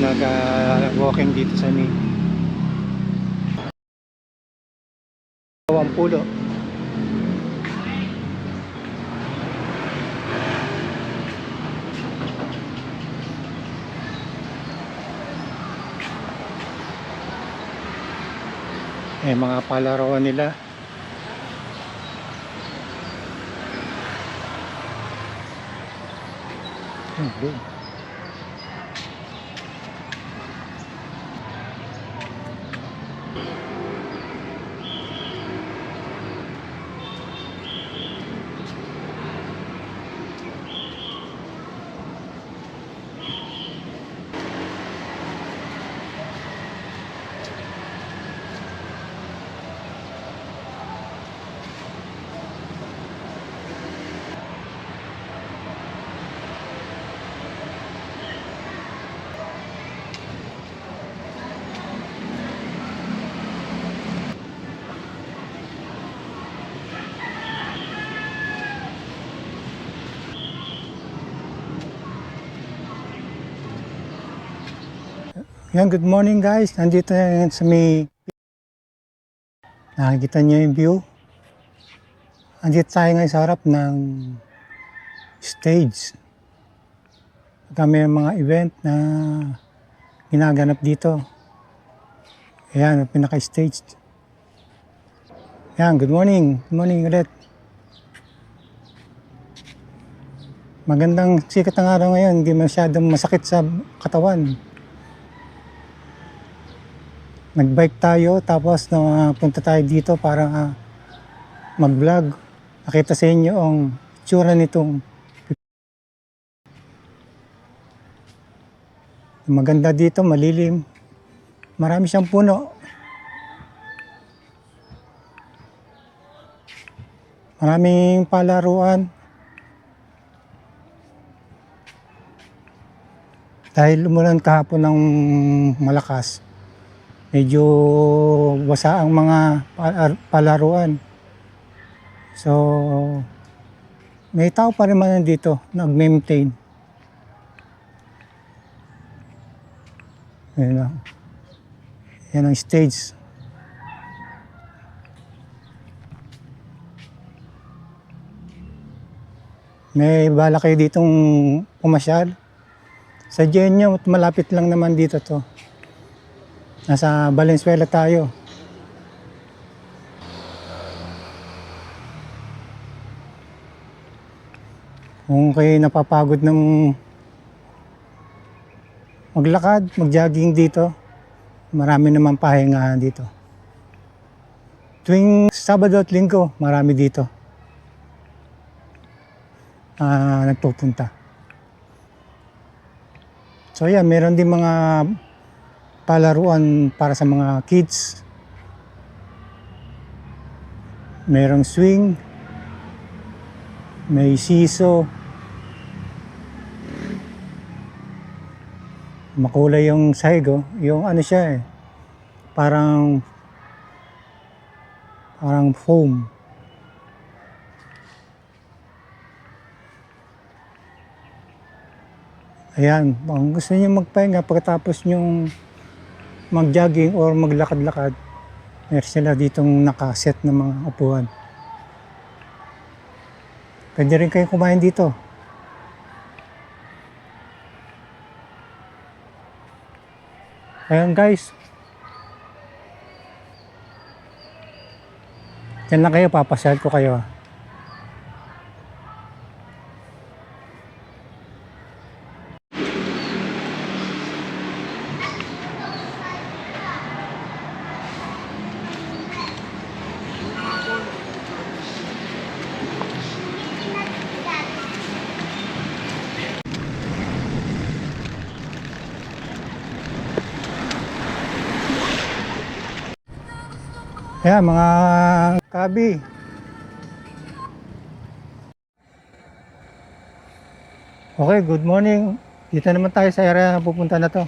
nag-walking dito sa may Bawang Pulo. Mga palaruan nila. Good. Yan, good morning guys. Nandito yan sa may, nakikita nyo yung view. Nandito tayo ngayon sa harap ng stage. Kami mga event na ginaganap dito. Ayan, pinaka-stage. Yan, good morning. Good morning ulit. Magandang sikat ng araw ngayon. Hindi masyadong masakit sa katawan. Nag-bike tayo tapos punta tayo dito para mag-vlog. Nakita sa inyo ang itsura nitong maganda dito, malilim. Marami siyang puno. Maraming palaruan. Dahil umulan kahapon ng malakas, medyo basa ang mga palaruan. So, may tao pa rin man dito, nag-maintain. Yan ang stage. May bala kayo ditong pumasyal. Sadyain nyo, malapit lang naman dito to. Nasa Valenzuela tayo. Kung kayo napapagod ng maglakad, mag-jogging dito, marami naman pahingahan dito. Tuwing Sabado at Linggo, marami dito nagpupunta. So yeah, meron din mga palaruan para sa mga kids. Merong swing, may siso, makulay yung sahig, yung ano siya parang foam. Ayan, kung gusto niyo magpahinga pagkatapos nyong mag-jogging or maglakad-lakad, meron sila ditong nakaset na mga upuan. Pwede rin kayo kumain dito. Ayan guys. Diyan lang kayo, papasyal ko kayo. Ayan, mga kabi. Okay, good morning. Dito naman tayo sa area na pupunta na to.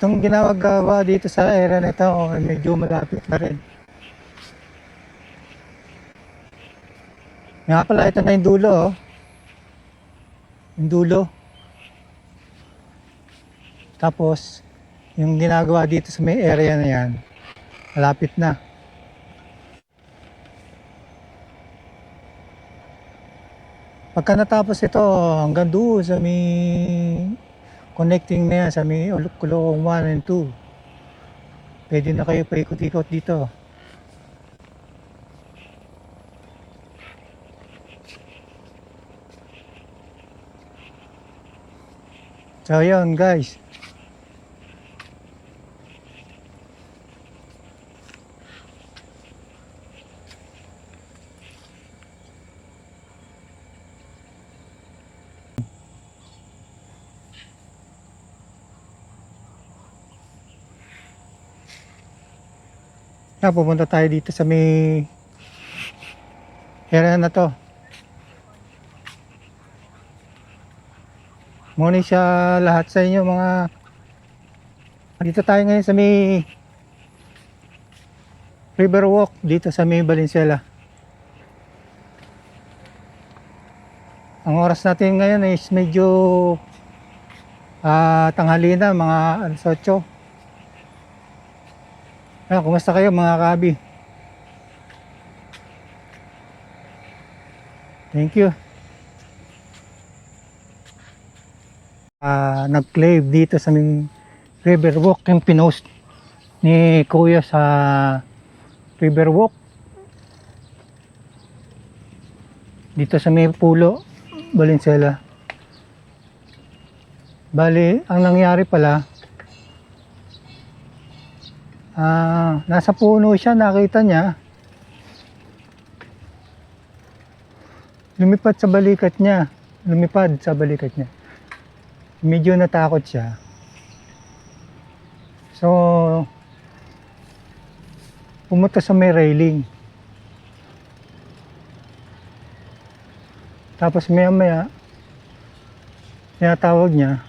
Itong ginagawa dito sa area na ito, medyo malapit na rin. Nga pala, ito na yung dulo. yung dulo. Tapos, yung ginagawa dito sa may area na yan, malapit na. Pagka natapos ito, hanggang doon sa may connecting na yan, sa may Kulong 1 and 2. Pwede na kayo paikot-ikot dito. So yun guys. Pupunta tayo dito sa may area na to. Morning sa lahat sa inyo mga. Dito tayo ngayon sa may Riverwalk dito sa may Valenzuela. Ang oras natin ngayon is medyo tanghali na, mga alas 8. Kumusta kayo mga kabi? Thank you. Nag-claim dito sa may Riverwalk yung pinost ni Kuya sa Riverwalk dito sa may Pulo, Valenzuela. Bali, ang nangyari pala, nasa puno siya, nakita niya, lumipad sa balikat niya, medyo natakot siya. So pumunta sa may railing, tapos maya maya tinatawag niya,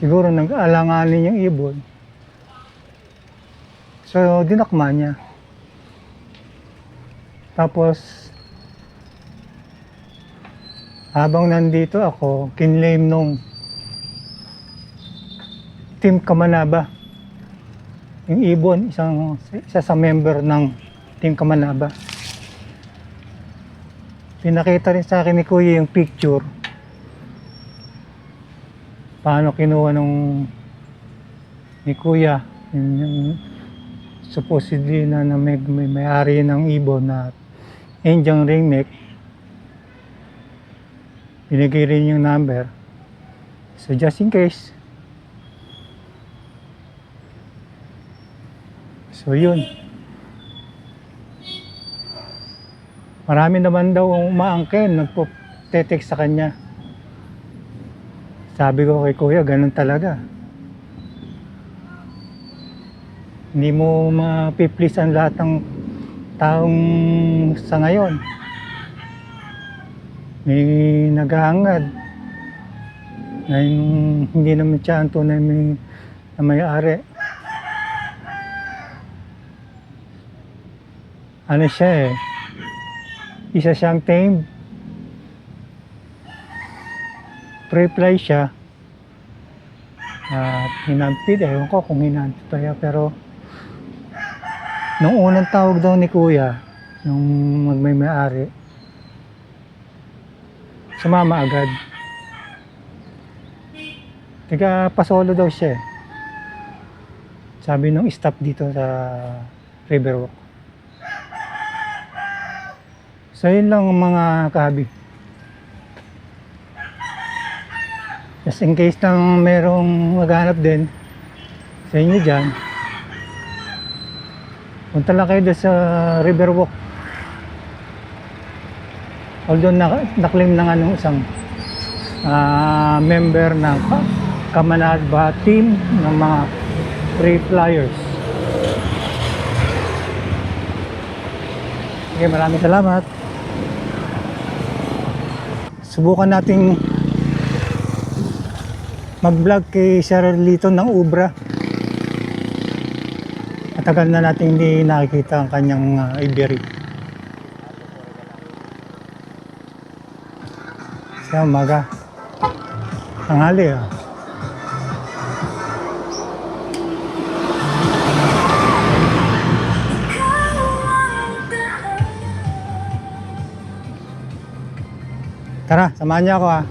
siguro nag-alanganin yung ibon. So dinakma niya. Tapos habang nandito ako, kinlaim nung Team Kamanaba yung ibon, isa sa member ng Team Kamanaba. Pinakita rin sa akin ni Kuya yung picture, paano kinuha nung ni Kuya yung supposedly na may-ari ng ibon na Indian ringneck. Binigay rin yung number. So just in case. So yun. Marami naman daw umaangkin, nagpo-text sa kanya. Sabi ko kay Kuya, ganun talaga. Hindi mo mapiplease ang lahat ng taong sa ngayon. May naghahangad na hindi naman siya ang tunay na may-ari. Ano siya isa siyang tame. Pre-fly siya. At hinampid, ewan ko kung hinampid pa yan, pero nung unang tawag daw ni Kuya, nung magmay-ari, sumama agad. Tiga pasolo daw siya. Sabi nung stop dito sa Riverwalk. So yun lang mga kabi. Just in case lang merong maghanap din sa inyo dyan, punta lang kayo doon sa Riverwalk. Although na-claim na nga nung isang member ng Kamanaba team ng mga free flyers. Okay, maraming salamat. Subukan nating mag-vlog kay Sir Lito ng Ubra. Matagal na natin hindi nakikita ang kanyang aviary. So Kaya umaga. Tanghali ah. Tara, samahan niyo ako ah.